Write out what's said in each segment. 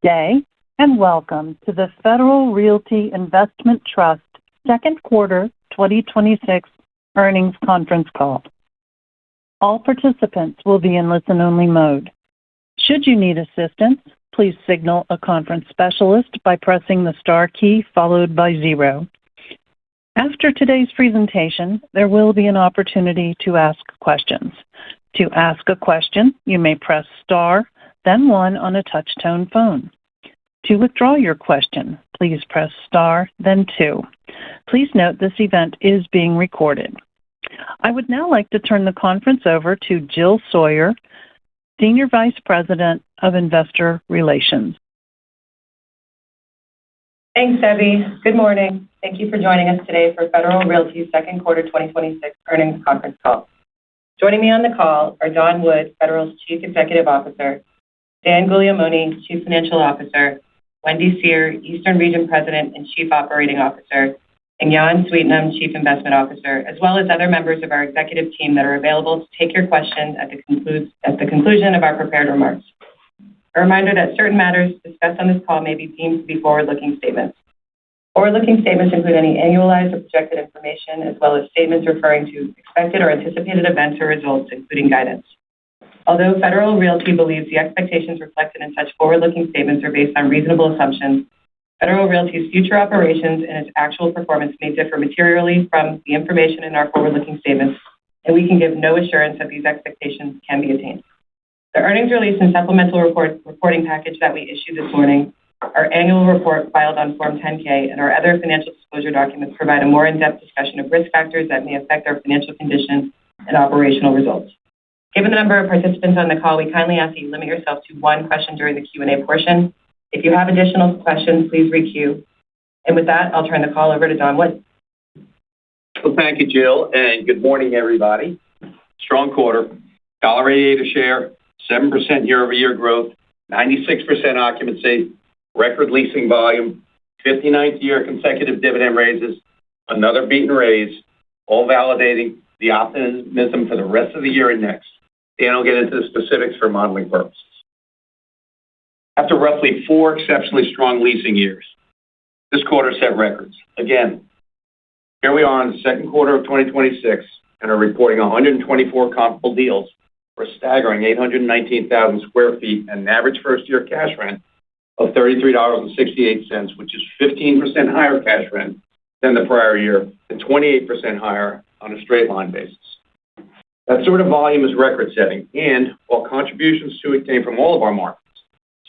Day, and welcome to the Federal Realty Investment Trust second quarter 2026 earnings conference call. All participants will be in listen-only mode. Should you need assistance, please signal a conference specialist by pressing the star key followed by 0. After today's presentation, there will be an opportunity to ask questions. To ask a question, you may press star, then 1 on a touch-tone phone. To withdraw your question, please press star, then 2. Please note this event is being recorded. I would now like to turn the conference over to Jill Sawyer, Senior Vice President of Investor Relations. Thanks, Debbie. Good morning. Thank you for joining us today for Federal Realty's second quarter 2026 earnings conference call. Joining me on the call are Don Wood, Federal's Chief Executive Officer, Dan Guglielmone, Chief Financial Officer, Wendy Sear, Eastern Region President and Chief Operating Officer, and Jan Sweetnam, Chief Investment Officer, as well as other members of our executive team that are available to take your questions at the conclusion of our prepared remarks. A reminder that certain matters discussed on this call may be deemed to be forward-looking statements. Forward-looking statements include any annualized or projected information, as well as statements referring to expected or anticipated events or results, including guidance. Although Federal Realty believes the expectations reflected in such forward-looking statements are based on reasonable assumptions, Federal Realty's future operations and its actual performance may differ materially from the information in our forward-looking statements, and we can give no assurance that these expectations can be attained. The earnings release and supplemental reporting package that we issued this morning, our annual report filed on Form 10-K, and our other financial disclosure documents provide a more in-depth discussion of risk factors that may affect our financial condition and operational results. Given the number of participants on the call, we kindly ask that you limit yourself to one question during the Q&A portion. If you have additional questions, please re-queue. And with that, I'll turn the call over to Don Wood. Well, thank you, Jill, and good morning, everybody. Strong quarter, $1.88 a share, 7% year-over-year growth, 96% occupancy, record leasing volume, 59th year consecutive dividend raises, another beat and raise, all validating the optimism for the rest of the year and next. Dan will get into the specifics for modeling purposes. After roughly 4 exceptionally strong leasing years, this quarter set records. Again, here we are in the second quarter of 2026 and are reporting 124 comparable deals for a staggering 819,000 square feet and an average first-year cash rent of $33.68, which is 15% higher cash rent than the prior year and 28% higher on a straight-line basis. That sort of volume is record-setting, and while contributions to it came from all of our markets,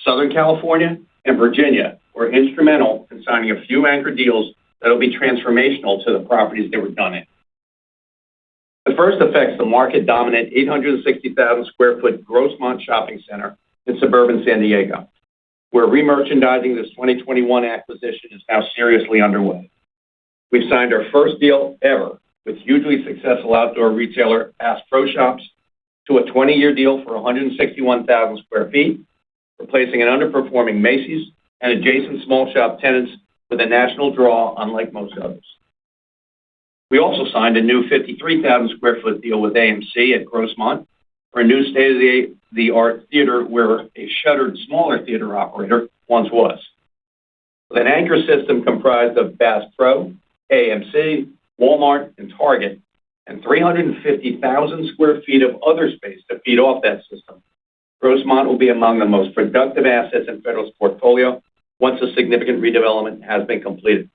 Southern California and Virginia were instrumental in signing a few anchor deals that will be transformational to the properties they were done in. The first affects the market-dominant 860,000 square foot Grossmont Shopping Center in suburban San Diego, where remerchandising this 2021 acquisition is now seriously underway. We've signed our first deal ever with hugely successful outdoor retailer Bass Pro Shops to a 20-year deal for 161,000 square feet, replacing an underperforming Macy's and adjacent small shop tenants with a national draw unlike most others. We also signed a new 53,000 square foot deal with AMC at Grossmont for a new state-of-the-art theater where a shuttered smaller theater operator once was. With an anchor system comprised of Bass Pro, AMC, Walmart, and Target, and 350,000 square feet of other space to feed off that system, Grossmont will be among the most productive assets in Federal's portfolio once a significant redevelopment has been completed.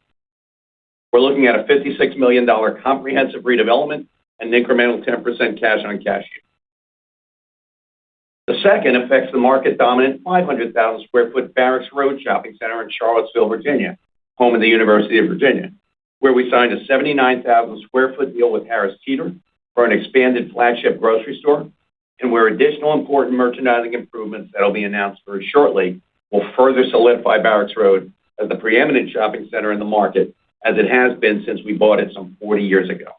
We're looking at a $56 million comprehensive redevelopment and an incremental 10% cash-on-cash yield. The second affects the market-dominant 500,000 square foot Barracks Road Shopping Center in Charlottesville, Virginia, home of the University of Virginia, where we signed a 79,000 square foot deal with Harris Teeter for an expanded flagship grocery store, and where additional important merchandising improvements that will be announced very shortly will further solidify Barracks Road as the preeminent shopping center in the market, as it has been since we bought it some 40 years ago.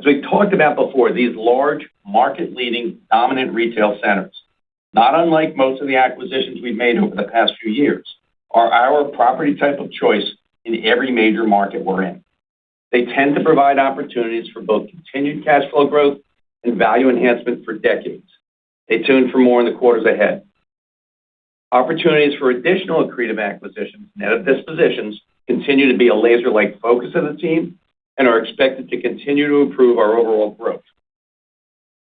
As we've talked about before, these large, market-leading, dominant retail centers, not unlike most of the acquisitions we've made over the past few years, are our property type of choice in every major market we're in. They tend to provide opportunities for both continued cash flow growth and value enhancement for decades. Stay tuned for more in the quarters ahead. Opportunities for additional accretive acquisitions, net of dispositions, continue to be a laser-like focus of the team and are expected to continue to improve our overall growth.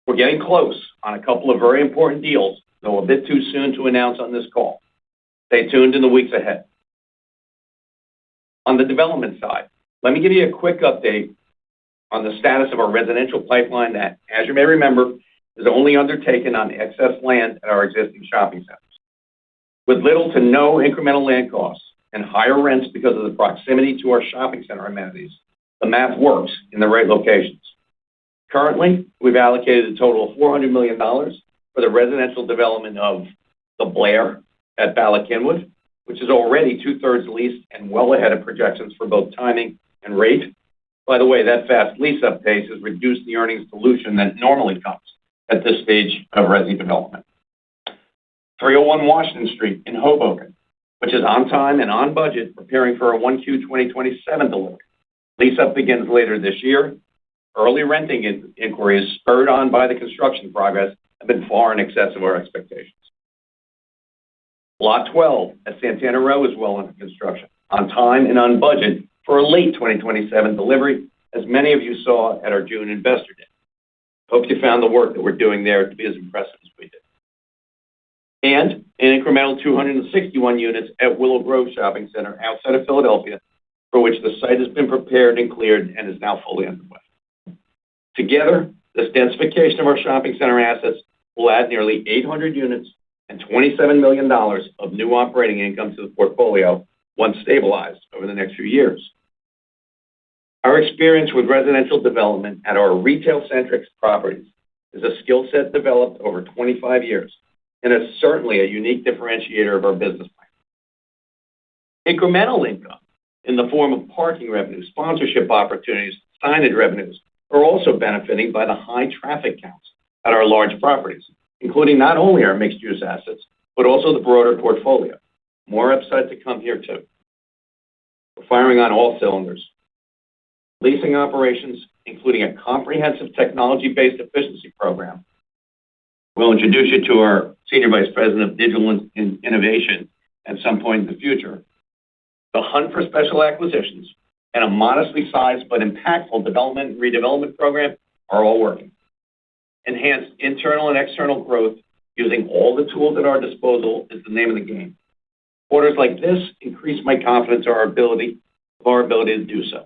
We're getting close on a couple of very important deals, though a bit too soon to announce on this call. Stay tuned in the weeks ahead. On the development side, let me give you a quick update on the status of our residential pipeline that, as you may remember, is only undertaken on excess land at our existing shopping centers. With little to no incremental land costs and higher rents because of the proximity to our shopping center amenities, the math works in the right locations. Currently, we've allocated a total of $400 million for the residential development of the Blair at Bala Cynwyd, which is already two-thirds leased and well ahead of projections for both timing and rate. By the way, that fast lease-up pace has reduced the earnings dilution that normally comes at this stage of resi development. 301 Washington Street in Hoboken, which is on time and on budget, preparing for a 1Q 2027 delivery. Lease-up begins later this year. Early renting inquiries spurred on by the construction progress have been far in excess of our expectations. Lot 12 at Santana Row is well under construction, on time and on budget for a late 2027 delivery, as many of you saw at our June Investor Day. Hope you found the work that we're doing there to be as impressive as we did. And an incremental 261 units at Willow Grove Shopping Center outside of Philadelphia, for which the site has been prepared and cleared and is now fully underway. Together, this densification of our shopping center assets will add nearly 800 units and $27 million of new operating income to the portfolio once stabilized over the next few years. Our experience with residential development at our retail-centric properties is a skill set developed over 25 years, and it's certainly a unique differentiator of our business plan. Incremental income in the form of parking revenue, sponsorship opportunities, signage revenues are also benefiting by the high traffic counts at our large properties, including not only our mixed-use assets, but also the broader portfolio. More upside to come here, too. We're firing on all cylinders. Leasing operations, including a comprehensive technology-based efficiency program. We'll introduce you to our Senior Vice President of Digital Innovation at some point in the future. The hunt for special acquisitions and a modestly sized but impactful development and redevelopment program are all working. Enhanced internal and external growth using all the tools at our disposal is the name of the game. Quarters like this increase my confidence in our ability to do so.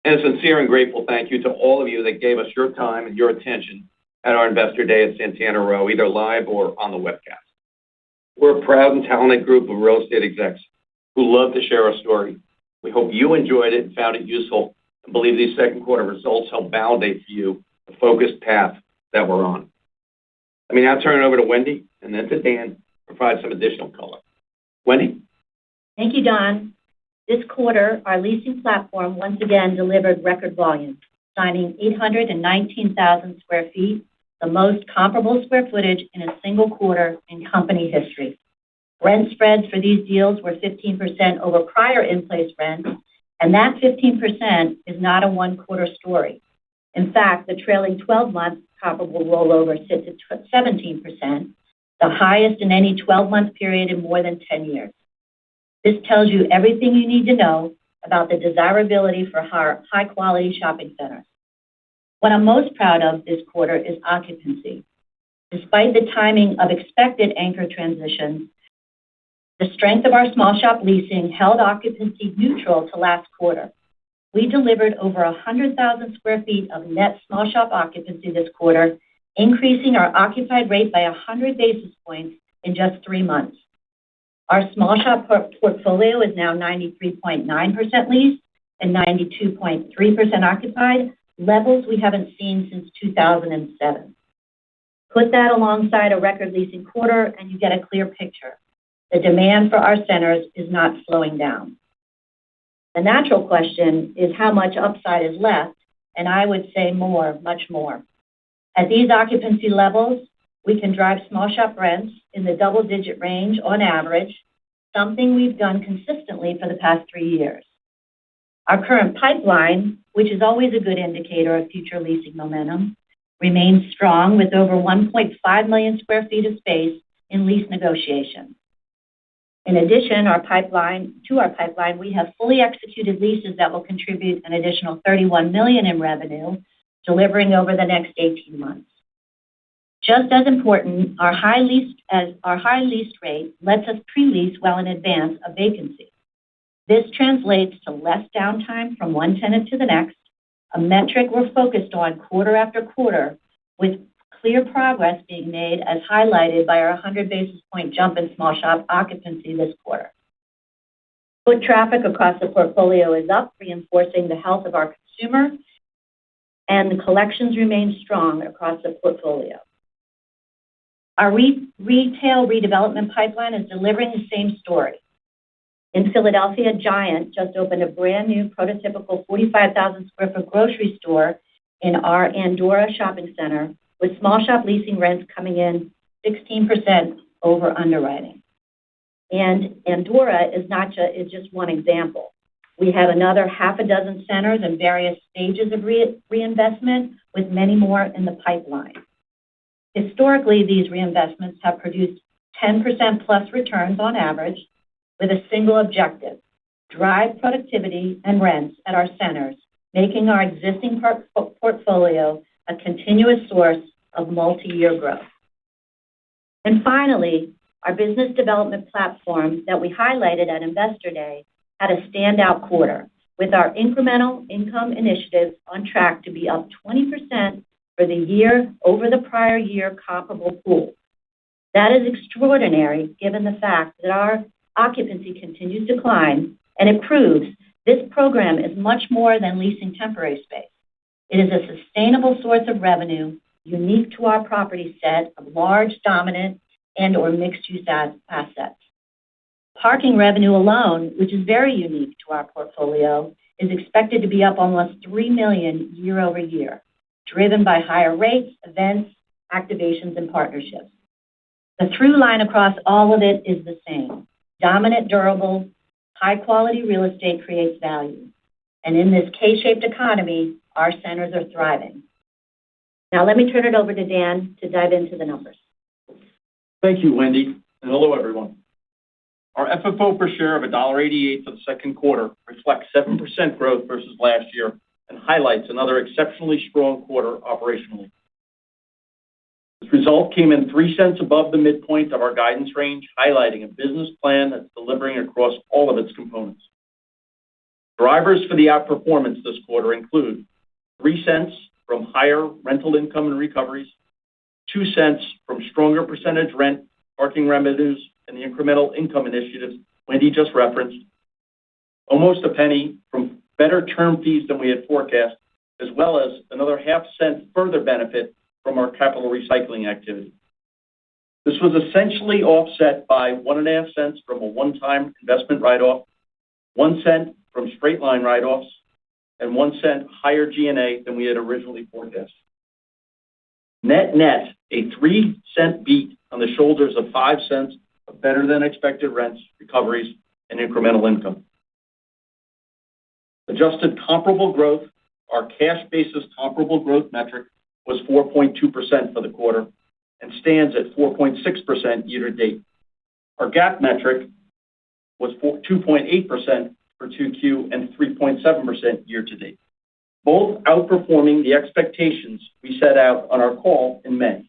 And a sincere and grateful thank you to all of you that gave us your time and your attention at our Investor Day at Santana Row, either live or on the webcast. We're a proud and talented group of real estate execs who love to share our story. We hope you enjoyed it and found it useful, and believe these second quarter results help validate for you the focused path that we're on. Let me now turn it over to Wendy and then to Dan to provide some additional color. Wendy? Thank you, Don. This quarter, our leasing platform once again delivered record volume, signing 819,000 square feet, the most comparable square footage in a single quarter in company history. Rent spreads for these deals were 15% over prior in-place rents, and that 15% is not a one-quarter story. In fact, the trailing 12-month comparable rollover sits at 17%, the highest in any 12-month period in more than 10 years. This tells you everything you need to know about the desirability for high-quality shopping centers. What I'm most proud of this quarter is occupancy. Despite the timing of expected anchor transitions, the strength of our small shop leasing held occupancy neutral to last quarter. We delivered over 100,000 square feet of net small shop occupancy this quarter, increasing our occupied rate by 100 basis points in just 3 months. Our small shop portfolio is now 93.9% leased and 92.3% occupied, levels we haven't seen since 2007. Put that alongside a record leasing quarter and you get a clear picture. The demand for our centers is not slowing down. The natural question is how much upside is left, and I would say more, much more. At these occupancy levels, we can drive small shop rents in the double-digit range on average, something we've done consistently for the past 3 years. Our current pipeline, which is always a good indicator of future leasing momentum, remains strong with over 1.5 million square feet of space in lease negotiations. In addition, to our pipeline, we have fully executed leases that will contribute an additional $31 million in revenue, delivering over the next 18 months. Just as important, our high lease rate lets us pre-lease well in advance of vacancy. This translates to less downtime from one tenant to the next, a metric we're focused on quarter after quarter, with clear progress being made as highlighted by our 100 basis point jump in small shop occupancy this quarter. Foot traffic across the portfolio is up, reinforcing the health of our consumer, and the collections remain strong across the portfolio. Our retail redevelopment pipeline is delivering the same story. In Philadelphia, Giant just opened a brand new prototypical 45,000 square foot grocery store in our Andorra shopping center, with small shop leasing rents coming in 16% over underwriting. And Andorra is just one example. We have another half a dozen centers in various stages of reinvestment, with many more in the pipeline. Historically, these reinvestments have produced 10% plus returns on average, with a single objective: drive productivity and rents at our centers, making our existing portfolio a continuous source of multi-year growth. And finally, our business development platform that we highlighted at Investor Day had a standout quarter, with our incremental income initiatives on track to be up 20% for the year over the prior year comparable pool. That is extraordinary given the fact that our occupancy continues to climb, and it proves this program is much more than leasing temporary space. It is a sustainable source of revenue unique to our property set of large, dominant, and/or mixed-use assets. Parking revenue alone, which is very unique to our portfolio, is expected to be up almost $3 million year over year, driven by higher rates, events, activations, and partnerships. The through line across all of it is the same: dominant, durable, high-quality real estate creates value. And in this K-shaped economy, our centers are thriving. Now let me turn it over to Dan to dive into the numbers. Thank you, Wendy, and hello, everyone. Our FFO per share of $1.88 for the second quarter reflects 7% growth versus last year and highlights another exceptionally strong quarter operationally. This result came in 3 cents above the midpoint of our guidance range, highlighting a business plan that's delivering across all of its components. Drivers for the outperformance this quarter include 3 cents from higher rental income and recoveries, 2 cents from stronger percentage rent, parking revenues, and the incremental income initiatives Wendy just referenced, almost a penny from better term fees than we had forecast, as well as another half-cent further benefit from our capital recycling activity. This was essentially offset by 1.5 cents from a one-time investment write-off, 1 cent from straight-line write-offs, and 1 cent higher G&A than we had originally forecast. Net, a 3-cent beat on the shoulders of 5 cents of better-than-expected rents, recoveries, and incremental income. Adjusted comparable growth, our cash-basis comparable growth metric, was 4.2% for the quarter and stands at 4.6% year-to-date. Our GAAP metric was 2.8% for 2Q and 3.7% year-to-date, both outperforming the expectations we set out on our call in May.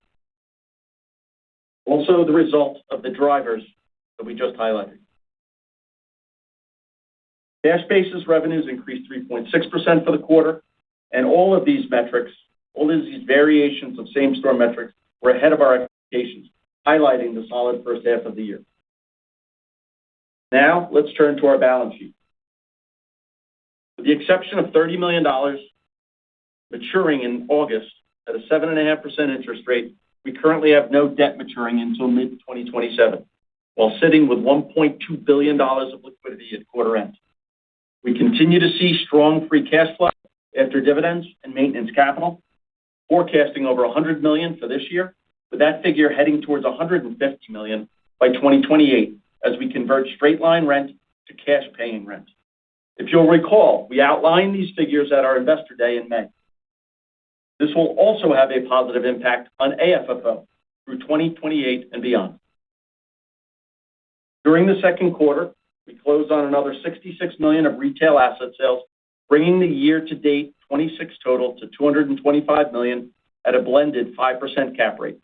Also, the result of the drivers that we just highlighted. Cash basis revenues increased 3.6% for the quarter, and all of these variations of same-store metrics were ahead of our expectations, highlighting the solid first half of the year. Now, let's turn to our balance sheet. With the exception of $30 million maturing in August at a 7.5% interest rate, we currently have no debt maturing until mid-2027, while sitting with $1.2 billion of liquidity at quarter end. We continue to see strong free cash flow after dividends and maintenance capital, forecasting over $100 million for this year, with that figure heading towards $150 million by 2028 as we convert straight-line rent to cash-paying rent. If you'll recall, we outlined these figures at our Investor Day in May. This will also have a positive impact on AFFO through 2028 and beyond. During the second quarter, we closed on another $66 million of retail asset sales, bringing the year-to-date 26 total to $225 million at a blended 5% cap rate.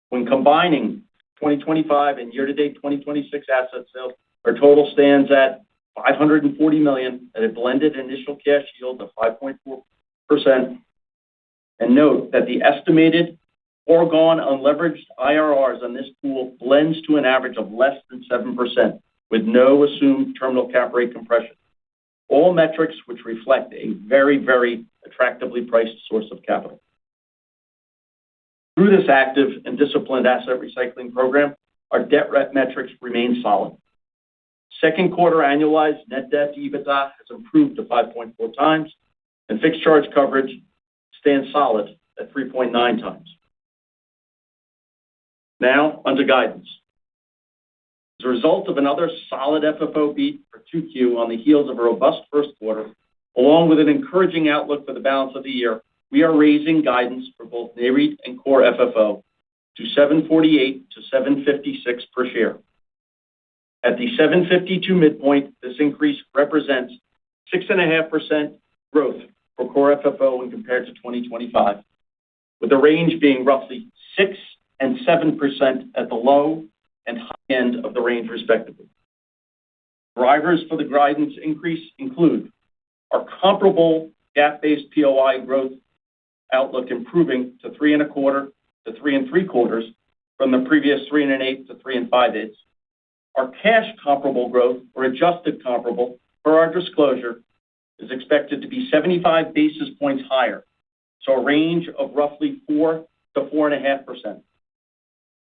When combining 2025 and year-to-date 2026 asset sales, our total stands at $540 million at a blended initial cash yield of 5.4%. And note that the estimated foregone unleveraged IRRs on this pool blends to an average of less than 7%, with no assumed terminal cap rate compression. All metrics which reflect a very, very attractively priced source of capital. Through this active and disciplined asset recycling program, our debt metrics remain solid. Second quarter annualized net debt to EBITDA has improved to 5.4 times, and fixed charge coverage stands solid at 3.9 times. Now, onto guidance. As a result of another solid FFO beat for 2Q on the heels of a robust first quarter, along with an encouraging outlook for the balance of the year, we are raising guidance for both NAREIT and core FFO to $7.48 to $7.56 per share. At the $7.52 midpoint, this increase represents 6.5% growth for core FFO when compared to 2025, with the range being roughly 6% and 7% at the low and high end of the range, respectively. Drivers for the guidance increase include our comparable GAAP-based POI growth outlook improving to 3.25% to 3.75% from the previous 3.125% to 3.625. Our cash comparable growth, or adjusted comparable, per our disclosure, is expected to be 75 basis points higher, so a range of roughly 4% to 4.5%.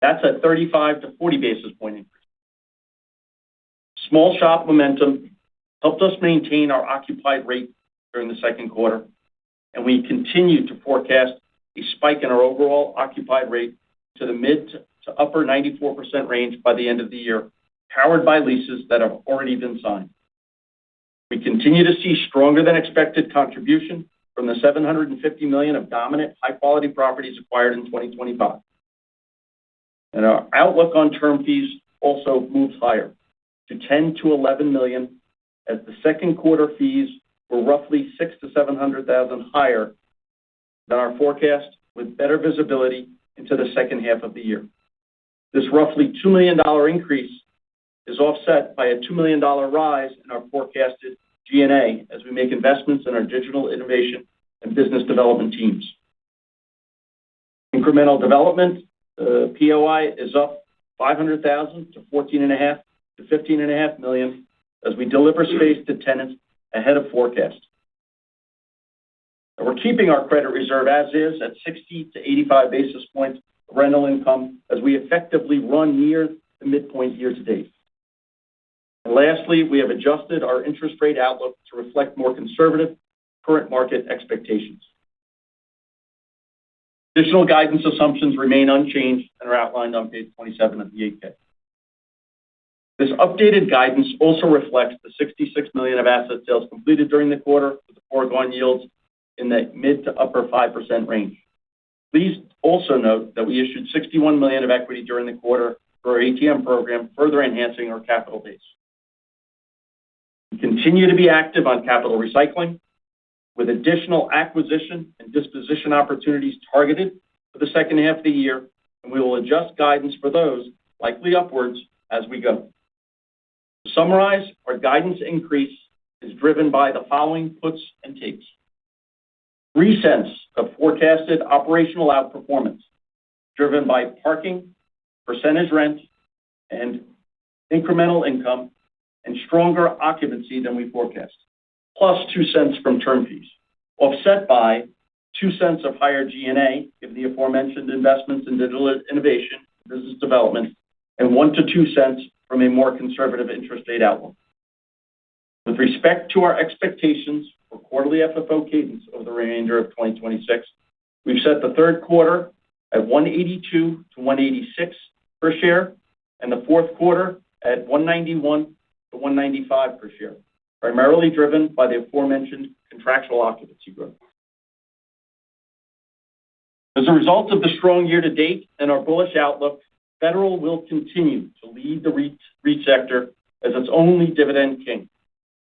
That's a 35 to 40 basis point increase. Small shop momentum helped us maintain our occupied rate during the second quarter, and we continue to forecast a spike in our overall occupied rate to the mid to upper 94% range by the end of the year, powered by leases that have already been signed. We continue to see stronger than expected contribution from the $750 million of dominant high-quality properties acquired in 2025. And our outlook on term fees also moves higher to $10 to $11 million, as the second quarter fees were roughly $600,000 to $700,000 higher than our forecast, with better visibility into the second half of the year. This roughly $2 million increase is offset by a $2 million rise in our forecasted G&A as we make investments in our digital innovation and business development teams. Incremental development, POI is up $500,000 to $14.5 to $15.5 million as we deliver space to tenants ahead of forecast. And we're keeping our credit reserve as is at 60 to 85 basis points of rental income as we effectively run near the midpoint year to date. And lastly, we have adjusted our interest rate outlook to reflect more conservative current market expectations. Additional guidance assumptions remain unchanged and are outlined on page 27 of the 8K. This updated guidance also reflects the $66 million of asset sales completed during the quarter, with the foregone yields in the mid to upper 5% range. Please also note that we issued $61 million of equity during the quarter for our ATM program, further enhancing our capital base. We continue to be active on capital recycling, with additional acquisition and disposition opportunities targeted for the second half of the year, and we will adjust guidance for those, likely upwards, as we go. To summarize, our guidance increase is driven by the following puts and takes. $0.03 of forecasted operational outperformance, driven by parking, percentage rent, and incremental income, and stronger occupancy than we forecast, plus $0.02 from term fees, offset by $0.02 of higher G&A, given the aforementioned investments in digital innovation and business development, and $0.01 to $0.02 from a more conservative interest rate outlook. With respect to our expectations for quarterly FFO cadence over the remainder of 2026, we've set the third quarter at $1.82 to $1.86 per share, and the fourth quarter at $1.91 to $1.95 per share, primarily driven by the aforementioned contractual occupancy growth. As a result of the strong year-to-date and our bullish outlook, Federal will continue to lead the REIT sector as its only dividend king,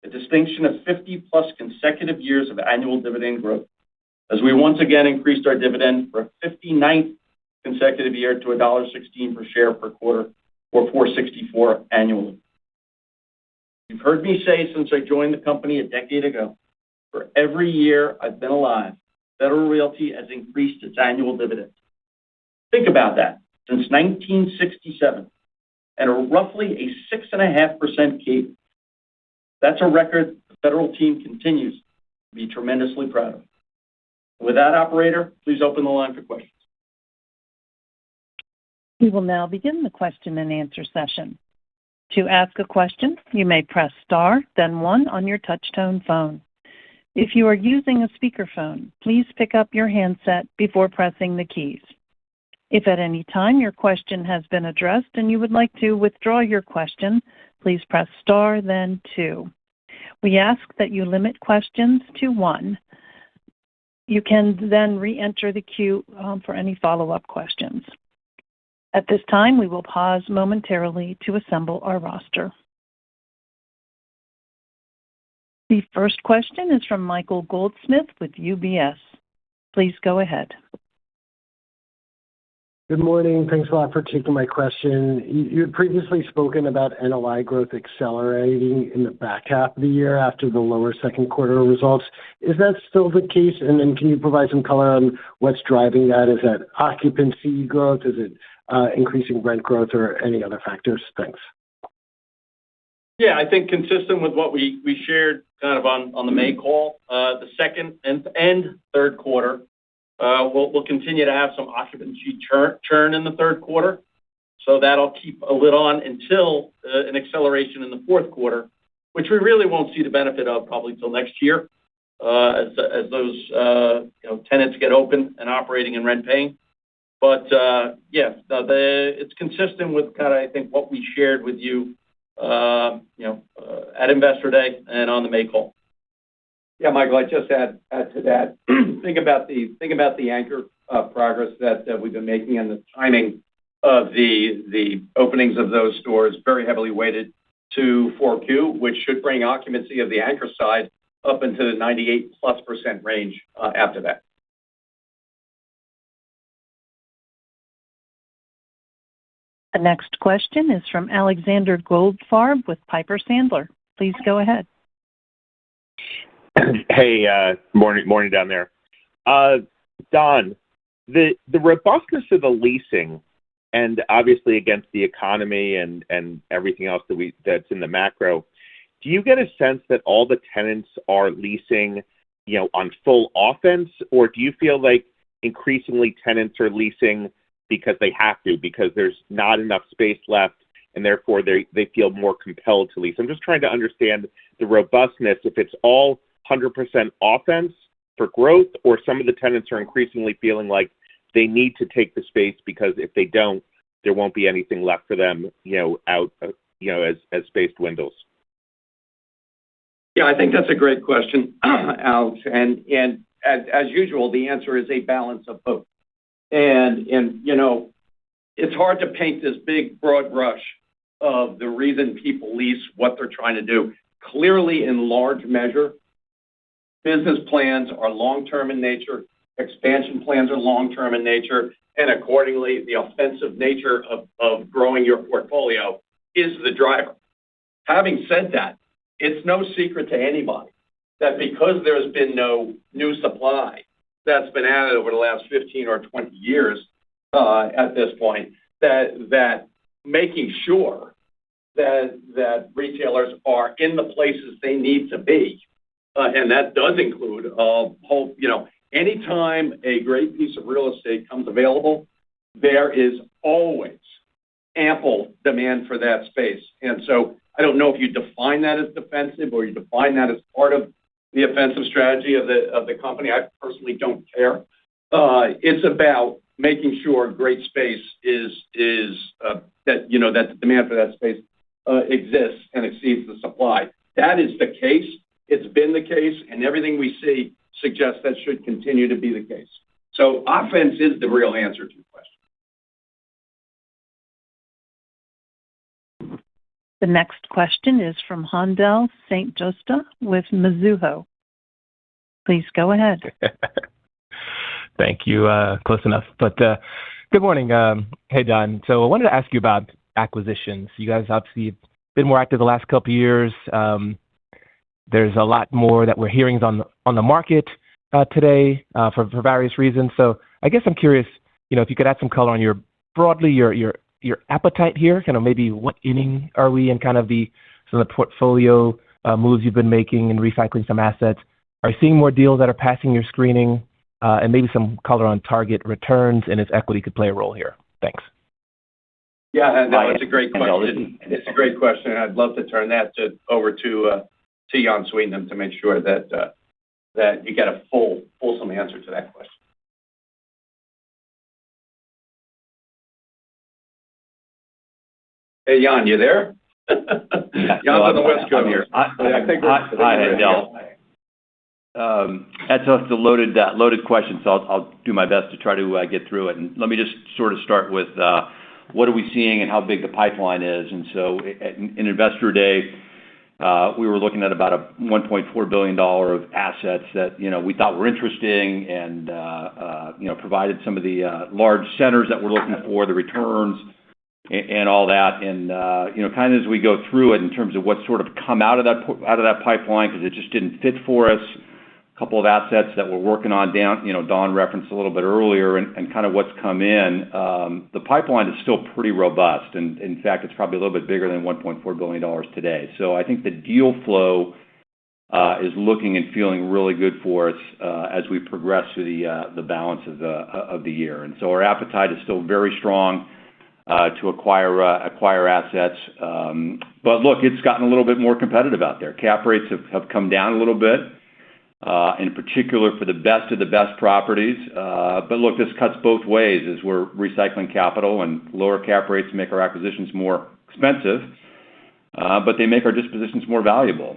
a distinction of 50-plus consecutive years of annual dividend growth, as we once again increased our dividend for a 59th consecutive year to $1.16 per share per quarter, or $4.64 annually. You've heard me say since I joined the company a decade ago, for every year I've been alive, Federal Realty has increased its annual dividend. Think about that. Since 1967, and roughly a 6.5% CAGR. That's a record the Federal team continues to be tremendously proud of. With that, operator, please open the line for questions. We will now begin the question and answer session. To ask a question, you may press star, then one on your touch-tone phone. If you are using a speakerphone, please pick up your handset before pressing the keys. If at any time your question has been addressed and you would like to withdraw your question, please press star, then two. We ask that you limit questions to one. You can then re-enter the queue for any follow-up questions. At this time, we will pause momentarily to assemble our roster. The first question is from Michael Goldsmith with UBS. Please go ahead. Good morning. Thanks a lot for taking my question. You had previously spoken about NOI growth accelerating in the back half of the year after the lower second quarter results. Is that still the case? And then can you provide some color on what's driving that? Is that occupancy growth? Is it increasing rent growth or any other factors? Thanks. Yeah, I think consistent with what we shared kind of on the May call, the second and third quarter, we'll continue to have some occupancy churn in the third quarter. So that'll keep a lid on until an acceleration in the fourth quarter, which we really won't see the benefit of probably till next year, as those tenants get open and operating and rent paying. But it's consistent with kind of, I think, what we shared with you, at Investor Day and on the May call. Yeah, Michael, I'd just add to that. Think about the anchor progress that we've been making and the timing of the openings of those stores, very heavily weighted to 4Q, which should bring occupancy of the anchor side up into the 98+% range after that. The next question is from Alexander Goldfarb with Piper Sandler. Please go ahead. Hey, morning down there. Don, the robustness of the leasing, and obviously against the economy and everything else that's in the macro, do you get a sense that all the tenants are leasing, on full offense, or do you feel like increasingly tenants are leasing because they have to, because there's not enough space left, and therefore they feel more compelled to lease? I'm just trying to understand the robustness, if it's all 100% offense for growth, or some of the tenants are increasingly feeling like they need to take the space because if they don't, there won't be anything left for them, out, as space dwindles. Yeah, I think that's a great question, Alex. And as usual, the answer is a balance of both. And it's hard to paint this big, broad brush of the reason people lease, what they're trying to do. Clearly, in large measure, business plans are long-term in nature, expansion plans are long-term in nature, and accordingly, the offensive nature of growing your portfolio is the driver. Having said that, it's no secret to anybody that because there's been no new supply that's been added over the last 15 or 20 years at this point, that making sure that retailers are in the places they need to be, and that does include anytime a great piece of real estate comes available, there is always ample demand for that space. And so I don't know if you define that as defensive or you define that as part of the offensive strategy of the company. I personally don't care. It's about making sure great space is that the demand for that space exists and exceeds the supply. That is the case. It's been the case, and everything we see suggests that should continue to be the case. So offense is the real answer to your question. The next question is from Haendel St. Juste with Mizuho. Please go ahead. Thank you. Close enough. But good morning. Hey, Don. So I wanted to ask you about acquisitions. You guys obviously have been more active the last couple of years. There's a lot more that we're hearing on the market today for various reasons. So I guess I'm curious, if you could add some color on your appetite here, kind of maybe what inning are we in kind of some of the portfolio moves you've been making and recycling some assets? Are you seeing more deals that are passing your screening? And maybe some color on target returns and if equity could play a role here. Thanks. Yeah, no, it's a great question. It's a great question. I'd love to turn that over to Jan Sweetnam to make sure that you get a fulsome answer to that question. Hey, Jan, you there? Jan's on the West Coast here. Hi, Haendel. That's a loaded question, so I'll do my best to try to get through it. And let me just sort of start with what are we seeing and how big the pipeline is. And so in Investor Day, we were looking at about a $1.4 billion of assets that we thought were interesting and provided some of the large centers that we're looking for, the returns and all that. And kind of as we go through it in terms of what sort of come out of that pipeline, because it just didn't fit for us. A couple of assets that we're working on down, Don referenced a little bit earlier, and kind of what's come in. The pipeline is still pretty robust, and in fact, it's probably a little bit bigger than $1.4 billion today. So I think the deal flow is looking and feeling really good for us as we progress through the balance of the year. And so our appetite is still very strong to acquire assets. But look, it's gotten a little bit more competitive out there. Cap rates have come down a little bit. In particular for the best of the best properties. But look, this cuts both ways as we're recycling capital, and lower cap rates make our acquisitions more expensive, but they make our dispositions more valuable.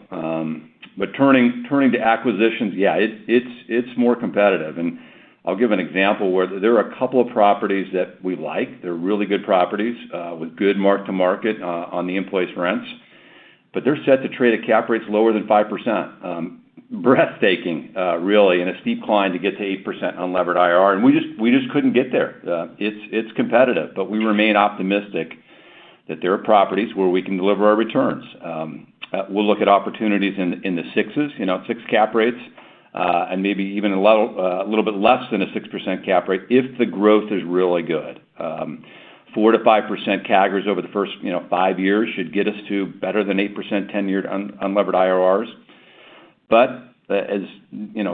But turning to acquisitions, yeah, it's more competitive. And I'll give an example where there are a couple of properties that we like. They're really good properties with good mark-to-market on the in-place rents, but they're set to trade at cap rates lower than 5%. Breathtaking, really, and a steep climb to get to 8% unlevered IRR, and we just couldn't get there. It's competitive, but we remain optimistic that there are properties where we can deliver our returns. We'll look at opportunities in the sixes, 6 cap rates, and maybe even a little bit less than a 6% cap rate if the growth is really good. 4 to 5% CAGRs over the first 5 years should get us to better than 8% 10-year unlevered IRRs. But as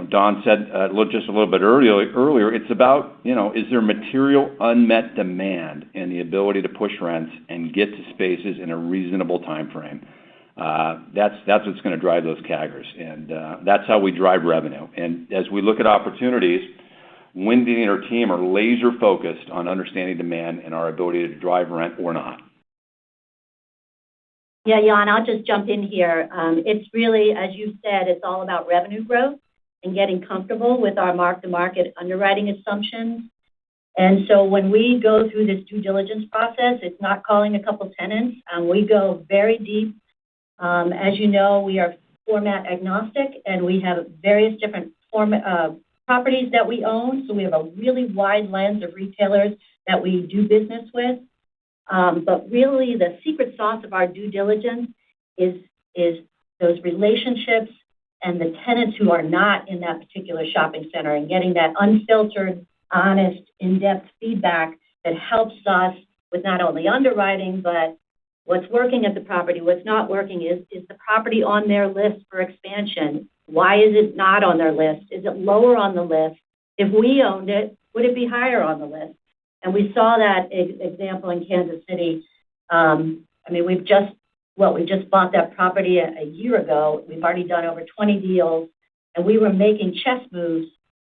Don said just a little bit earlier, it's about is there material unmet demand and the ability to push rents and get to spaces in a reasonable time frame. That's what's going to drive those CAGRs, and that's how we drive revenue. And as we look at opportunities, Wendy and her team are laser focused on understanding demand and our ability to drive rent or not. Yeah, Jan, I'll just jump in here. It's really, as you said, it's all about revenue growth and getting comfortable with our mark-to-market underwriting assumptions. And so when we go through this due diligence process, it's not calling a couple tenants. We go very deep. As you know, we are format agnostic, and we have various different properties that we own. So we have a really wide lens of retailers that we do business with. But really, the secret sauce of our due diligence is those relationships and the tenants who are not in that particular shopping center, and getting that unfiltered, honest, in-depth feedback that helps us with not only underwriting, but what's working at the property, what's not working. Is the property on their list for expansion? Why is it not on their list? Is it lower on the list? If we owned it, would it be higher on the list? And we saw that example in Kansas City. We just bought that property a year ago. We've already done over 20 deals, and we were making chess moves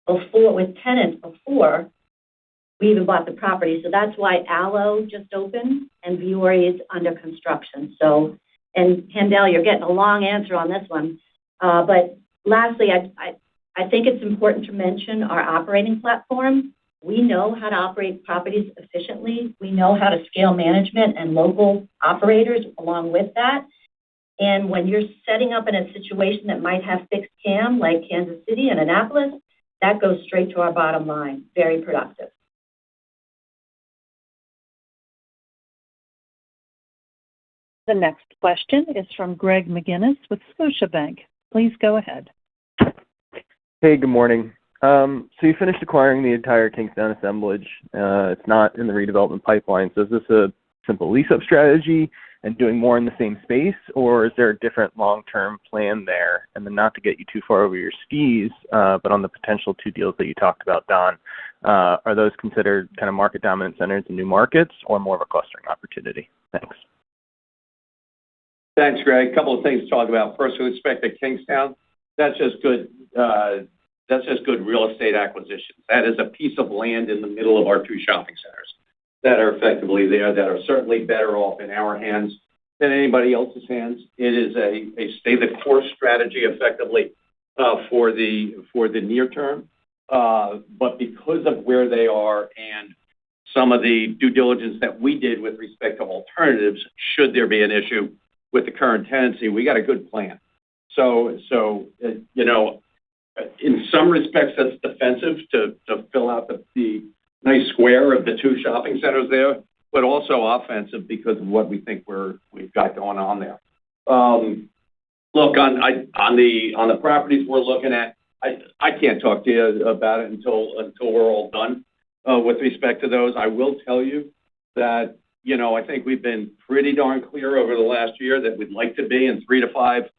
with tenants before we even bought the property. So that's why Aloe just opened and Vuori is under construction. So, and Haendel, you're getting a long answer on this one. But lastly, I think it's important to mention our operating platform. We know how to operate properties efficiently. We know how to scale management and local operators along with that. And when you're setting up in a situation that might have fixed CAM, like Kansas City and Annapolis, that goes straight to our bottom line. Very productive. The next question is from Greg McGinnis with Scotiabank. Please go ahead. Hey, good morning. So you finished acquiring the entire Kingstown assemblage. It's not in the redevelopment pipeline. So is this a simple lease-up strategy and doing more in the same space, or is there a different long-term plan there? And then not to get you too far over your skis, but on the potential two deals that you talked about, Don, are those considered kind of market dominant centers in new markets or more of a clustering opportunity? Thanks. Thanks, Greg. A couple of things to talk about. First, with respect to Kingstown, that's just good. That's just good real estate acquisitions. That is a piece of land in the middle of our two shopping centers that are effectively there, that are certainly better off in our hands than anybody else's hands. It is a stay-the-course strategy, effectively, for the near term. But because of where they are and some of the due diligence that we did with respect to alternatives, should there be an issue with the current tenancy, we got a good plan. So you know, in some respects, that's defensive to fill out the nice square of the two shopping centers there, but also offensive because of what we think we've got going on there. Look, on the properties we're looking at, I can't talk to you about it until we're all done with respect to those. I will tell you that, you know, I think we've been pretty darn clear over the last year that we'd like to be in 3 to 5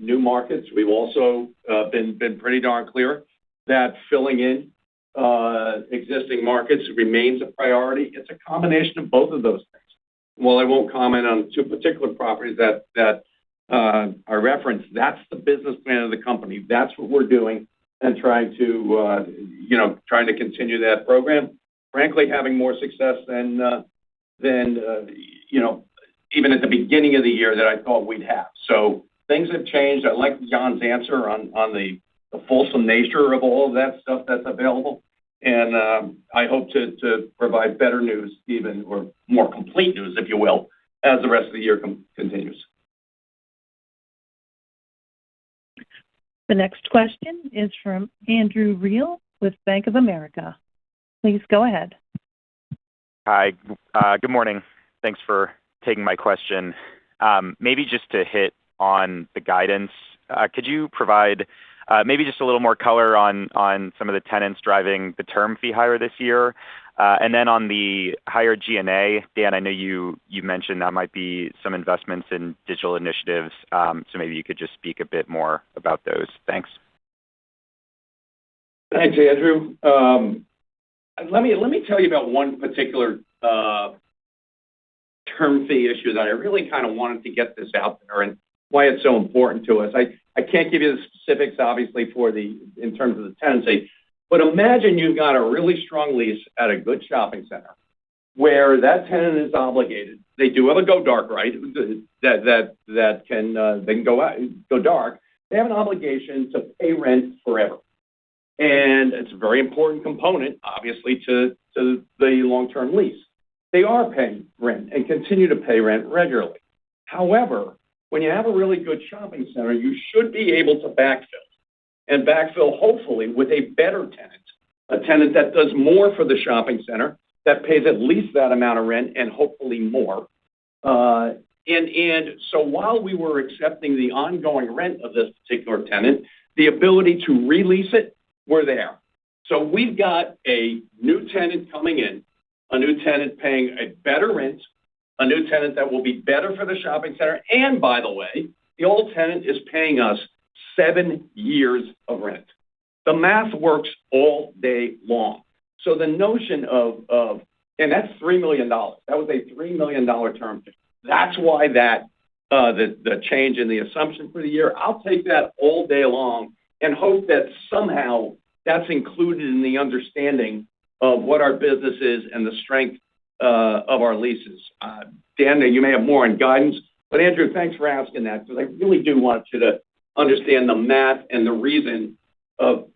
new markets. We've also been pretty darn clear that filling in existing markets remains a priority. It's a combination of both of those things. While I won't comment on two particular properties that are referenced, that's the business plan of the company. That's what we're doing and trying to continue that program. Frankly, having more success than even at the beginning of the year that I thought we'd have. So things have changed. I like John's answer on the fulsome nature of all of that stuff that's available. And I hope to provide better news even, or more complete news, if you will, as the rest of the year continues. The next question is from Andrew Reel with Bank of America. Please go ahead. Hi. Good morning. Thanks for taking my question. Maybe just to hit on the guidance, could you provide maybe just a little more color on some of the tenants driving the term fee higher this year? And then on the higher G&A, Dan, I know you mentioned that might be some investments in digital initiatives, so maybe you could just speak a bit more about those. Thanks. Thanks, Andrew. Let me tell you about one particular term fee issue that I really kind of wanted to get this out there and why it's so important to us. I can't give you the specifics, obviously, in terms of the tenancy, but imagine you've got a really strong lease at a good shopping center where that tenant is obligated. They do have a go dark right that can they can go dark. They have an obligation to pay rent forever, and it's a very important component, obviously, to the long-term lease. They are paying rent and continue to pay rent regularly. However, when you have a really good shopping center, you should be able to backfill, hopefully, with a better tenant, a tenant that does more for the shopping center, that pays at least that amount of rent and hopefully more. And so while we were accepting the ongoing rent of this particular tenant, the ability to release it, we're there. So we've got a new tenant coming in, a new tenant paying a better rent, a new tenant that will be better for the shopping center. And by the way, the old tenant is paying us 7 years of rent. The math works all day long. So the notion of and that's $3 million. That was a $3 million term fee. That's why the change in the assumption for the year. I'll take that all day long and hope that somehow that's included in the understanding of what our business is and the strength of our leases. Dan, you may have more on guidance, but Andrew, thanks for asking that, because I really do want you to understand the math and the reason of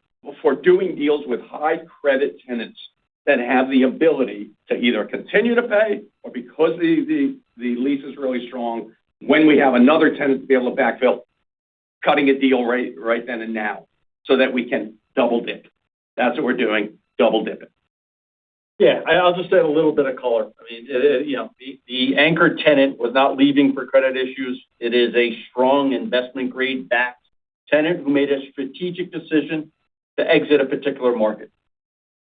for doing deals with high credit tenants that have the ability to either continue to pay or because the lease is really strong, when we have another tenant to be able to backfill, cutting a deal right then and now so that we can double dip. That's what we're doing, double dipping. Yeah, I'll just add a little bit of color. I mean, the anchor tenant was not leaving for credit issues. It is a strong investment grade backed tenant who made a strategic decision to exit a particular market.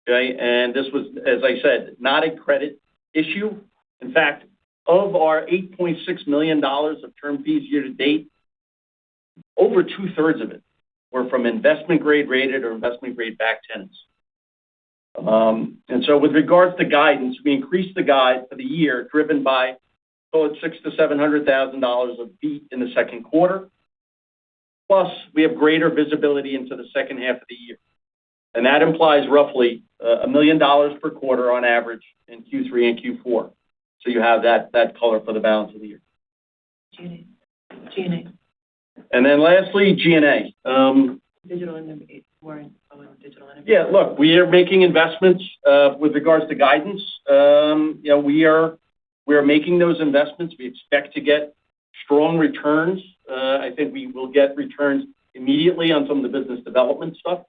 Okay, and this was, as I said, not a credit issue. In fact, of our $8.6 million of term fees year to date, over 2/3 of it were from investment grade rated or investment grade backed tenants. And so with regards to guidance, we increased the guide for the year driven by $600,000 to $700,000 of beat in the second quarter. Plus, we have greater visibility into the second half of the year. And that implies roughly $1 million per quarter on average in Q3 and Q4. So you have that color for the balance of the year. G&A. And then lastly, G&A. Digital innovation. Digital innovation. Yeah, look, we are making investments with regards to guidance. We are making those investments. We expect to get strong returns. I think we will get returns immediately on some of the business development stuff,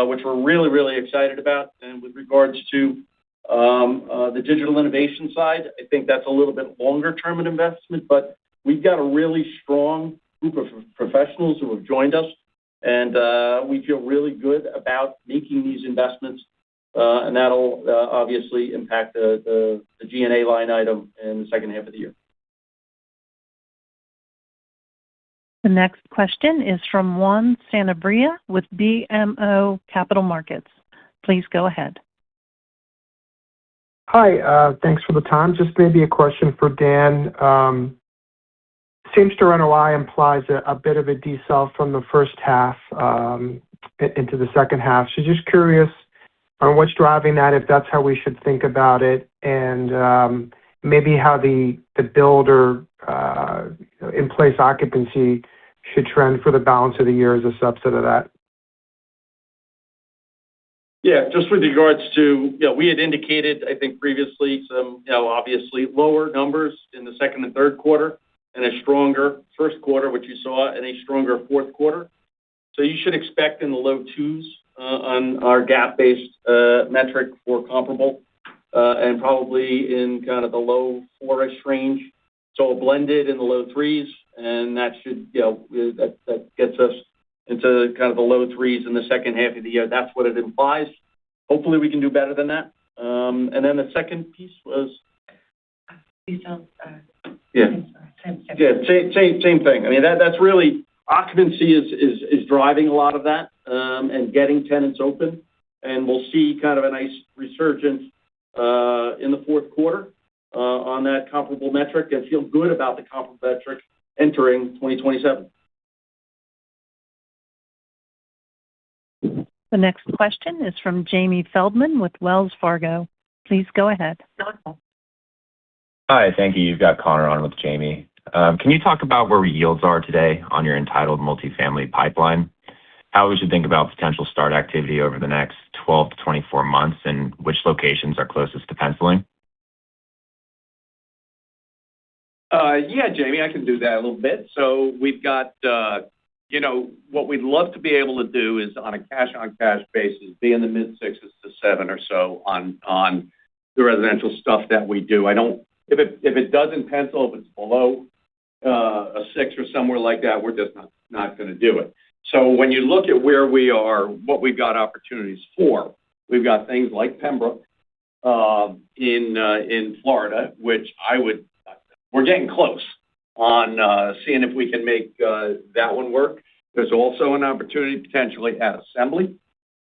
which we're really, really excited about. And with regards to the digital innovation side, I think that's a little bit longer term an investment, but we've got a really strong group of professionals who have joined us, and we feel really good about making these investments, and that'll obviously impact the G&A line item in the second half of the year. The next question is from Juan Sanabria with BMO Capital Markets. Please go ahead. Hi, thanks for the time. Just maybe a question for Dan. Same-store NOI implies a bit of a decel from the first half into the second half. So just curious on what's driving that, if that's how we should think about it, and maybe how the build or in-place occupancy should trend for the balance of the year as a subset of that. Yeah, just with regards to, we had indicated, I think previously, some, obviously lower numbers in the second and third quarter and a stronger first quarter, which you saw, and a stronger fourth quarter. So you should expect in the low twos on our GAAP-based metric for comparable, and probably in kind of the low four-ish range. So a blended in the low threes, and that should, that gets us into kind of the low threes in the second half of the year. That's what it implies. Hopefully we can do better than that. And then the second piece was? Please don't. Yeah. Same thing. I mean, that's really, occupancy is driving a lot of that, and getting tenants open. And we'll see kind of a nice resurgence in the fourth quarter on that comparable metric, and feel good about the comparable metric entering 2027. The next question is from Jamie Feldman with Wells Fargo. Please go ahead. Hi, thank you. You've got Connor on with Jamie. Can you talk about where yields are today on your entitled multifamily pipeline? How we should think about potential start activity over the next 12 to 24 months, and which locations are closest to penciling? Yeah, Jamie, I can do that a little bit. So we've got, what we'd love to be able to do is on a cash-on-cash basis, be in the mid-sixes to 7 or so on the residential stuff that we do. If it doesn't pencil, if it's below a 6 or somewhere like that, we're just not going to do it. So when you look at where we are, what we've got opportunities for, we've got things like Pembroke in Florida, which we're getting close on seeing if we can make that one work. There's also an opportunity potentially at Assembly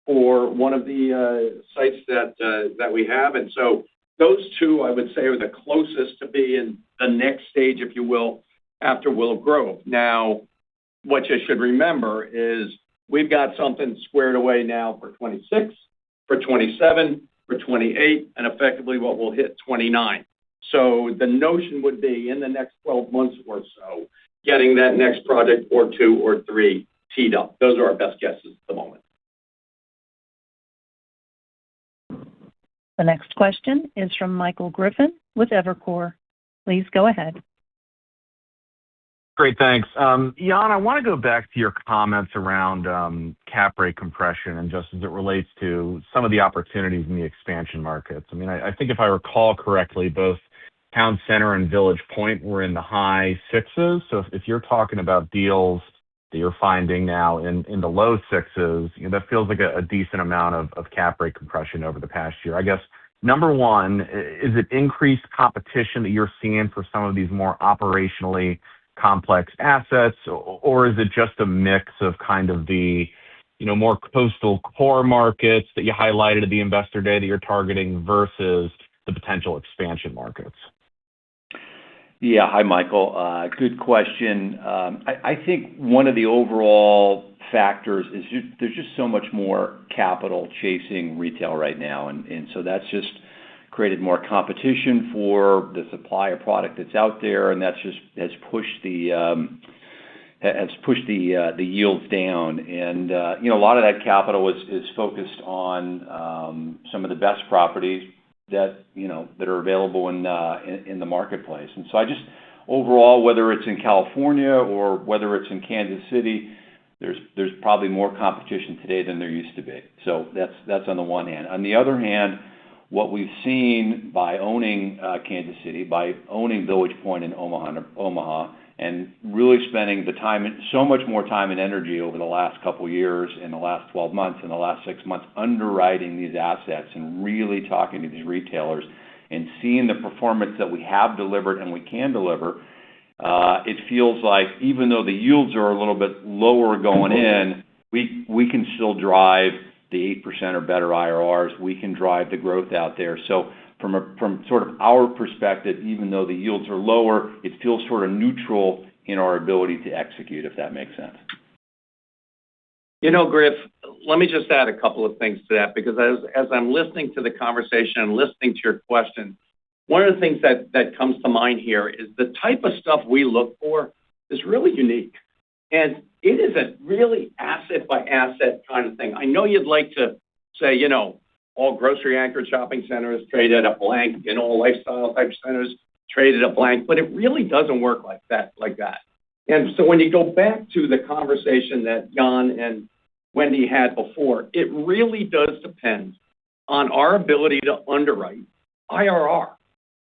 for one of the sites that we have. And so those two, I would say, are the closest to be in the next stage, if you will, after Willow Grove. Now, what you should remember is we've got something squared away now for 26, for 27, for 28, and effectively what will hit 29. So the notion would be in the next 12 months or so, getting that next project or 2 or 3 teed up. Those are our best guesses at the moment. The next question is from Michael Griffin with Evercore. Please go ahead. Great, thanks. Jan, I want to go back to your comments around cap rate compression and just as it relates to some of the opportunities in the expansion markets. I mean, I think if I recall correctly, both Town Center and Village Point were in the high sixes. So if you're talking about deals that you're finding now in the low sixes, that feels like a decent amount of cap rate compression over the past year. I guess, number one, is it increased competition that you're seeing for some of these more operationally complex assets, or is it just a mix of kind of the more coastal core markets that you highlighted at the Investor Day that you're targeting versus the potential expansion markets? Yeah. Hi, Michael. Good question. I think one of the overall factors is there's just so much more capital chasing retail right now, and so that's just created more competition for the supply of product that's out there, and that's just has pushed the yields down. And a lot of that capital is focused on some of the best properties that are available in the marketplace. And so I just overall, whether it's in California or whether it's in Kansas City, there's probably more competition today than there used to be. So that's on the one hand. On the other hand, what we've seen by owning Kansas City, by owning Village Point in Omaha, and really spending so much more time and energy over the last couple of years, in the last 12 months, in the last 6 months, underwriting these assets and really talking to these retailers and seeing the performance that we have delivered and we can deliver, it feels like even though the yields are a little bit lower going in, we can still drive the 8% or better IRRs. We can drive the growth out there. So from sort of our perspective, even though the yields are lower, it feels sort of neutral in our ability to execute, if that makes sense. Griff, let me just add a couple of things to that, because as I'm listening to the conversation and listening to your question, one of the things that comes to mind here is the type of stuff we look for is really unique. And it is a really asset-by-asset kind of thing. I know you'd like to say, all grocery-anchored shopping centers trade at a blank, all lifestyle-type centers trade at a blank, but it really doesn't work like that. And so when you go back to the conversation that Jan and Wendy had before, it really does depend on our ability to underwrite IRR.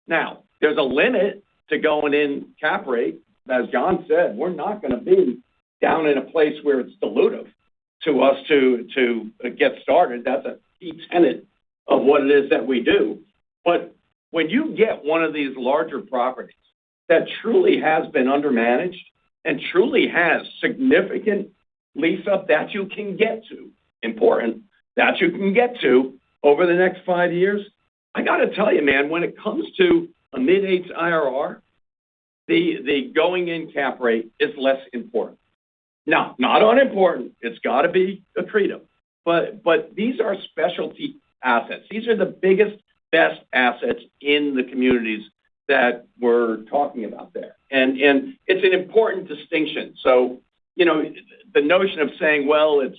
Now, there's a limit to going in cap rate. As Jan said, we're not going to be down in a place where it's dilutive to us to get started. That's a key tenet of what it is that we do. But when you get one of these larger properties that truly has been undermanaged and truly has significant lease up that you can get to, important, that you can get to over the next 5 years, I got to tell you, man, when it comes to a mid-8s IRR, the going in cap rate is less important. Now, not unimportant. It's got to be accretive. But these are specialty assets. These are the biggest, best assets in the communities that we're talking about there. And it's an important distinction. So, the notion of saying, well, it's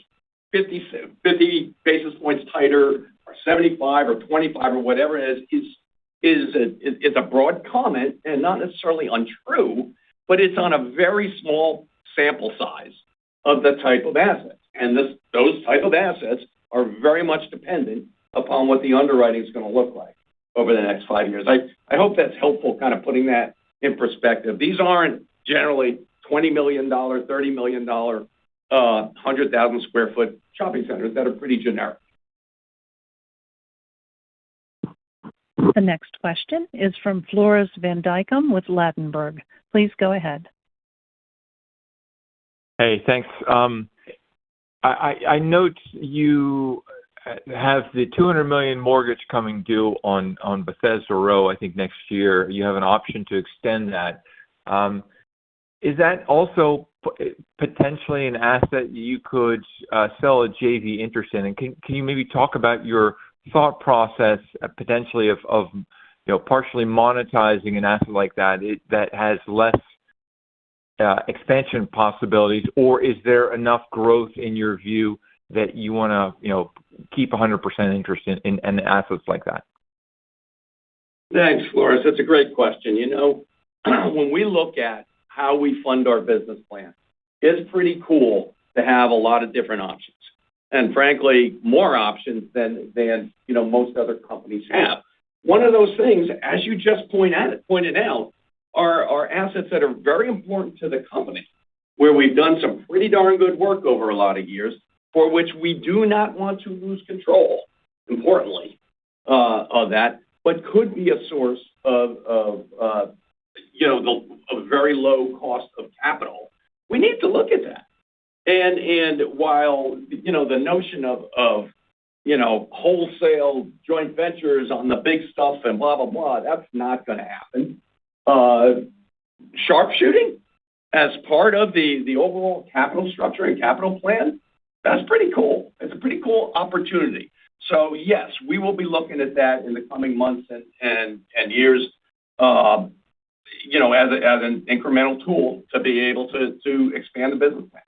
50 basis points tighter or 75 or 25 or whatever it is a broad comment and not necessarily untrue, but it's on a very small sample size of the type of assets. And those type of assets are very much dependent upon what the underwriting is going to look like over the next 5 years. I hope that's helpful, kind of putting that in perspective. These aren't generally $20 million, $30 million, 100,000 square foot shopping centers that are pretty generic. The next question is from Floris van Dijkum with Ladenburg. Please go ahead. Hey, thanks. I note you have the $200 million mortgage coming due on Bethesda Row, I think next year. You have an option to extend that. Is that also potentially an asset you could sell a JV interest in? And can you maybe talk about your thought process potentially of partially monetizing an asset like that that has less expansion possibilities, or is there enough growth in your view that you want to keep 100% interest in assets like that? Thanks, Floris. That's a great question. When we look at how we fund our business plan, it's pretty cool to have a lot of different options. And frankly, more options than most other companies have. One of those things, as you just pointed out, are assets that are very important to the company, where we've done some pretty darn good work over a lot of years, for which we do not want to lose control, importantly, of that, but could be a source of very low cost of capital. We need to look at that. And while the notion of wholesale joint ventures on the big stuff and blah blah blah, that's not going to happen. Sharpshooting as part of the overall capital structure and capital plan, that's pretty cool. It's a pretty cool opportunity. So yes, we will be looking at that in the coming months and years, as an incremental tool to be able to expand the business plan.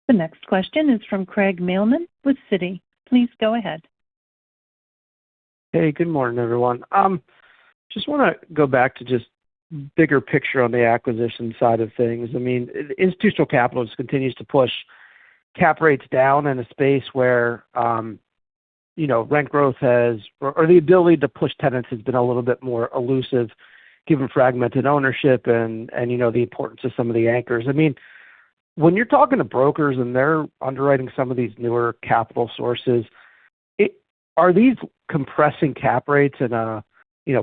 The next question is from Craig Mailman with Citi. Please go ahead. Hey, good morning, everyone. Just want to go back to just bigger picture on the acquisition side of things. I mean, institutional capital just continues to push cap rates down in a space where, rent growth or the ability to push tenants has been a little bit more elusive given fragmented ownership and the importance of some of the anchors. I mean, when you're talking to brokers and they're underwriting some of these newer capital sources, are these compressing cap rates in a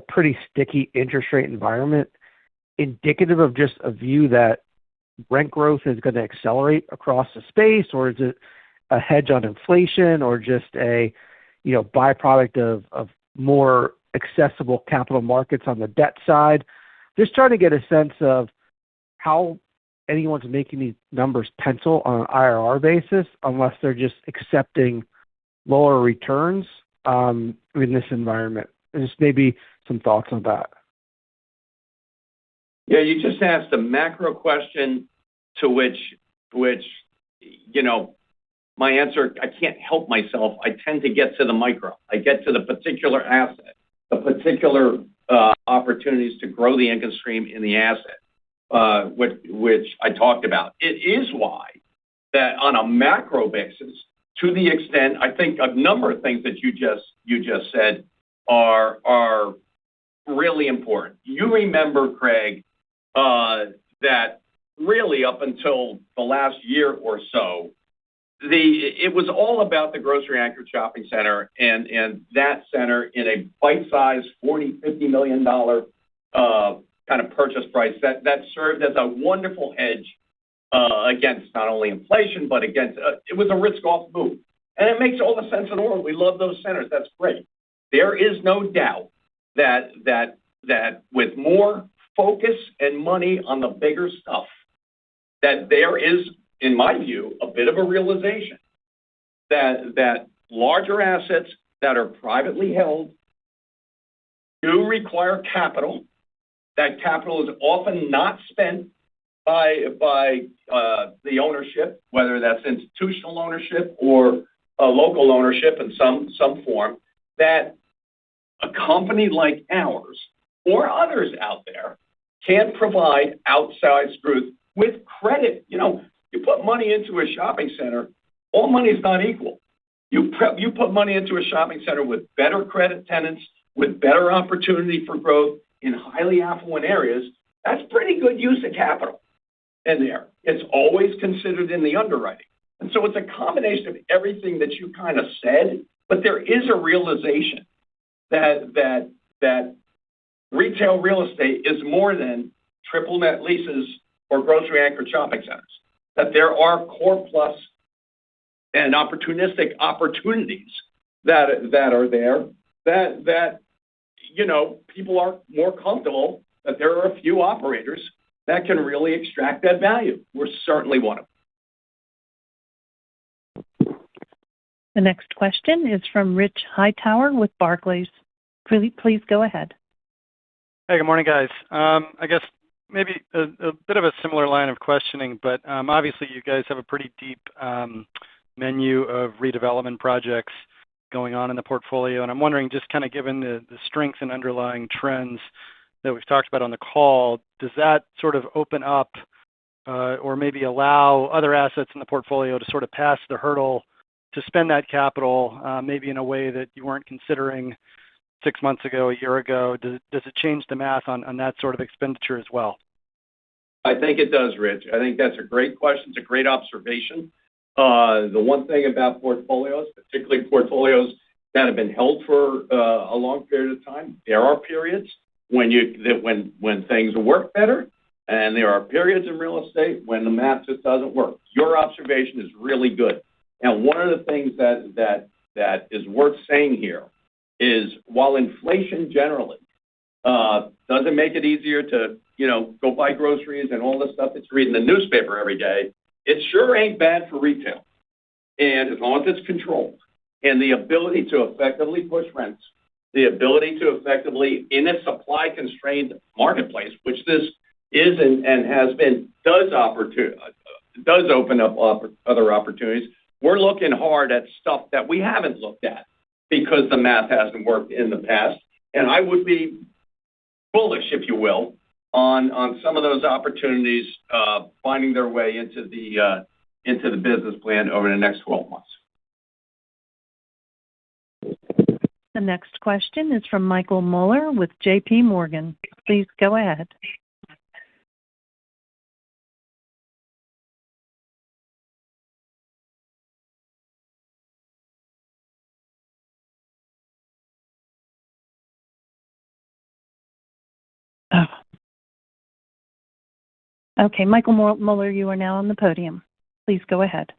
pretty sticky interest rate environment indicative of just a view that rent growth is going to accelerate across the space, or is it a hedge on inflation, or just a byproduct of more accessible capital markets on the debt side? Just trying to get a sense of how anyone's making these numbers pencil on an IRR basis, unless they're just accepting lower returns in this environment. And just maybe some thoughts on that. Yeah, you just asked a macro question to which my answer, I can't help myself. I tend to get to the micro. I get to the particular asset, the particular opportunities to grow the income stream in the asset, which I talked about. It is why that on a macro basis, to the extent, I think a number of things that you just said are really important. You remember, Craig, that really up until the last year or so, it was all about the grocery anchored shopping center and that center in a bite-sized $40-50 million kind of purchase price that served as a wonderful hedge against not only inflation, but against it was a risk-off move. And it makes all the sense in the world. We love those centers. That's great. There is no doubt that with more focus and money on the bigger stuff, that there is, in my view, a bit of a realization that larger assets that are privately held do require capital. That capital is often not spent by the ownership, whether that's institutional ownership or local ownership in some form, that a company like ours or others out there can provide outsized growth with credit. You put money into a shopping center, all money is not equal. You put money into a shopping center with better credit tenants, with better opportunity for growth in highly affluent areas, that's pretty good use of capital in there. It's always considered in the underwriting. And so it's a combination of everything that you kind of said, but there is a realization that retail real estate is more than triple net leases or grocery anchored shopping centers, that there are core plus and opportunistic opportunities that are there that people are more comfortable that there are a few operators that can really extract that value. We're certainly one of them. The next question is from Rich Hightower with Barclays. Please go ahead. Hey, good morning, guys. I guess maybe a bit of a similar line of questioning, but obviously you guys have a pretty deep menu of redevelopment projects. going on in the portfolio. And I'm wondering, just kind of given the strength and underlying trends that we've talked about on the call, does that sort of open up or maybe allow other assets in the portfolio to sort of pass the hurdle to spend that capital, maybe in a way that you weren't considering 6 months ago, a year ago? Does it change the math on that sort of expenditure as well? I think it does, Rich. I think that's a great question. It's a great observation. The one thing about portfolios, particularly portfolios that have been held for a long period of time, there are periods when things work better, and there are periods in real estate when the math just doesn't work. Your observation is really good. And one of the things that is worth saying here is, while inflation generally doesn't make it easier to go buy groceries and all the stuff that you read in the newspaper every day, it sure ain't bad for retail. And as long as it's controlled, and the ability to effectively push rents, the ability to effectively, in a supply-constrained marketplace, which this is and has been, does open up other opportunities. We're looking hard at stuff that we haven't looked at because the math hasn't worked in the past. And I would be bullish, if you will, on some of those opportunities finding their way into the business plan over the next 12 months. The next question is from Michael Mueller with J.P. Morgan. Please go ahead. Oh. Okay, Michael Mueller, you are now on the podium. Please go ahead.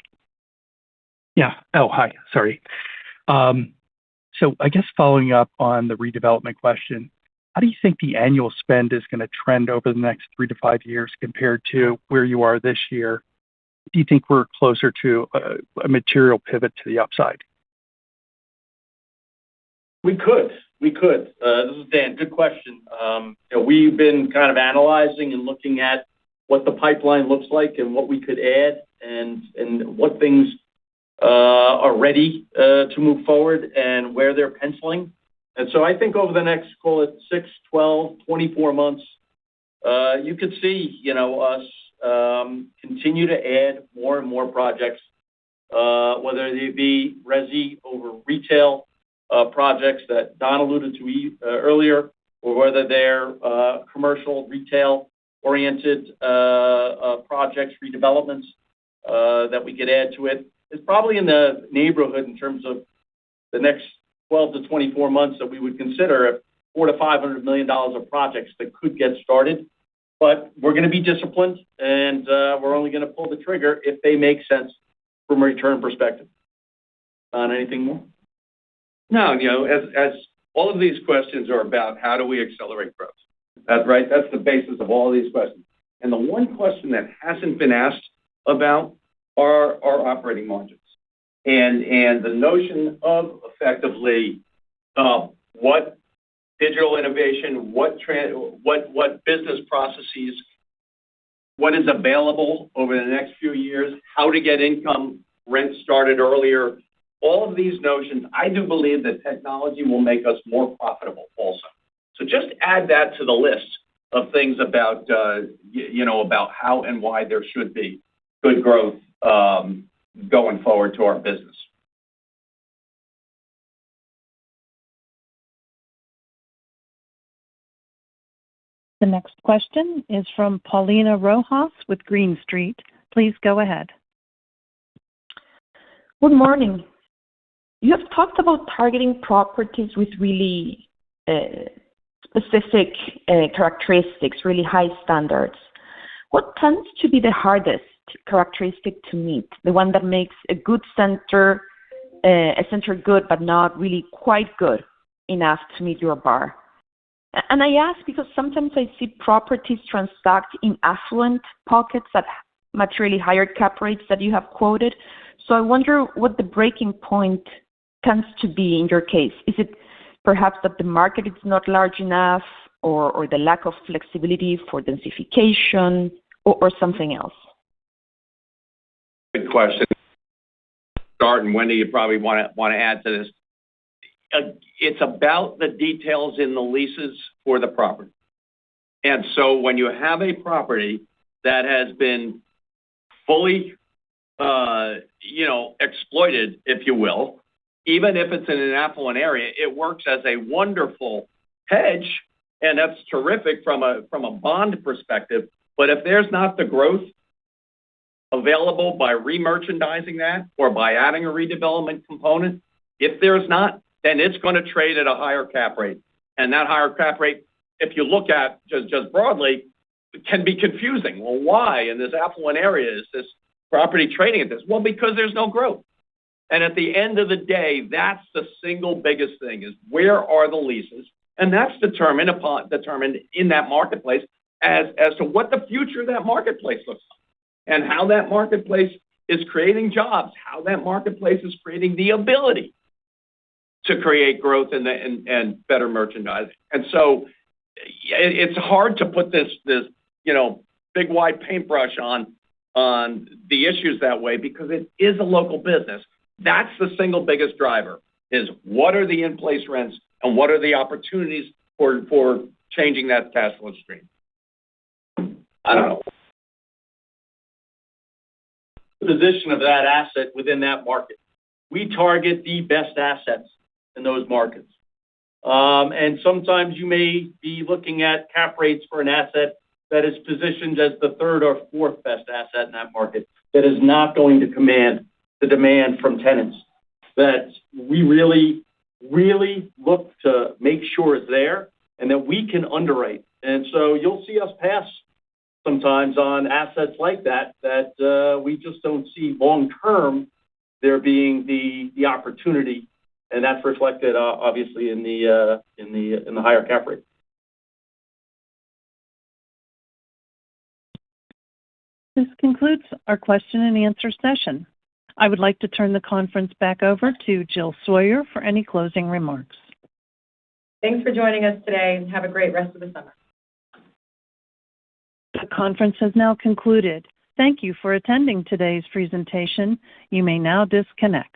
Yeah. Oh, hi. Sorry. So I guess following up on the redevelopment question, how do you think the annual spend is going to trend over the next 3 to 5 years compared to where you are this year? Do you think we're closer to a material pivot to the upside? We could. This is Dan. Good question. We've been kind of analyzing and looking at what the pipeline looks like and what we could add and what things are ready to move forward and where they're penciling. And so I think over the next, call it 6, 12, 24 months, you could see, us continue to add more and more projects, whether they be resi over retail projects that Don alluded to earlier, or whether they're commercial, retail-oriented projects, redevelopments that we could add to it. It's probably in the neighborhood in terms of the next 12 to 24 months that we would consider $400 to $500 million of projects that could get started. But we're going to be disciplined, and we're only going to pull the trigger if they make sense from a return perspective. Don, anything more? No, as all of these questions are about how do we accelerate growth. That's right. That's the basis of all of these questions. And the one question that hasn't been asked about are our operating margins. And the notion of effectively what digital innovation, what business processes, what is available over the next few years, how to get income rent started earlier. All of these notions, I do believe that technology will make us more profitable also. So just add that to the list of things about how and why there should be good growth going forward to our business. The next question is from Paulina Rojas with Green Street. Please go ahead. Good morning. You have talked about targeting properties with really specific characteristics, really high standards. What tends to be the hardest characteristic to meet? The one that makes a center good, but not really quite good enough to meet your bar. And I ask because sometimes I see properties transact in affluent pockets at materially higher cap rates that you have quoted. So I wonder what the breaking point tends to be in your case. Is it perhaps that the market is not large enough, or the lack of flexibility for densification, or something else? Good question. Start, and Wendy, you probably want to add to this. it's about the details in the leases for the property. And so when you have a property that has been fully, exploited, if you will, even if it's in an affluent area, it works as a wonderful hedge, and that's terrific from a bond perspective. But if there's not the growth available by remerchandising that or by adding a redevelopment component, if there's not, then it's going to trade at a higher cap rate. And that higher cap rate, if you look at just broadly, can be confusing. Well, why in this affluent area is this property trading at this? Well, because there's no growth. And at the end of the day, that's the single biggest thing, is where are the leases? And that's determined in that marketplace as to what the future of that marketplace looks like, and how that marketplace is creating jobs, how that marketplace is creating the ability to create growth and better merchandising. And so it's hard to put this big wide paintbrush on the issues that way, because it is a local business. That's the single biggest driver, is what are the in-place rents and what are the opportunities for changing that cash flow stream. I don't know. The position of that asset within that market. We target the best assets in those markets. And sometimes you may be looking at cap rates for an asset that is positioned as the third or fourth best asset in that market, that is not going to command the demand from tenants, that we really, really look to make sure is there and that we can underwrite. And so you'll see us pass sometimes on assets like that we just don't see long-term there being the opportunity, and that's reflected obviously in the higher cap rate. This concludes our question and answer session. I would like to turn the conference back over to Jill Sawyer for any closing remarks. Thanks for joining us today, and have a great rest of the summer. The conference has now concluded. Thank you for attending today's presentation. You may now disconnect.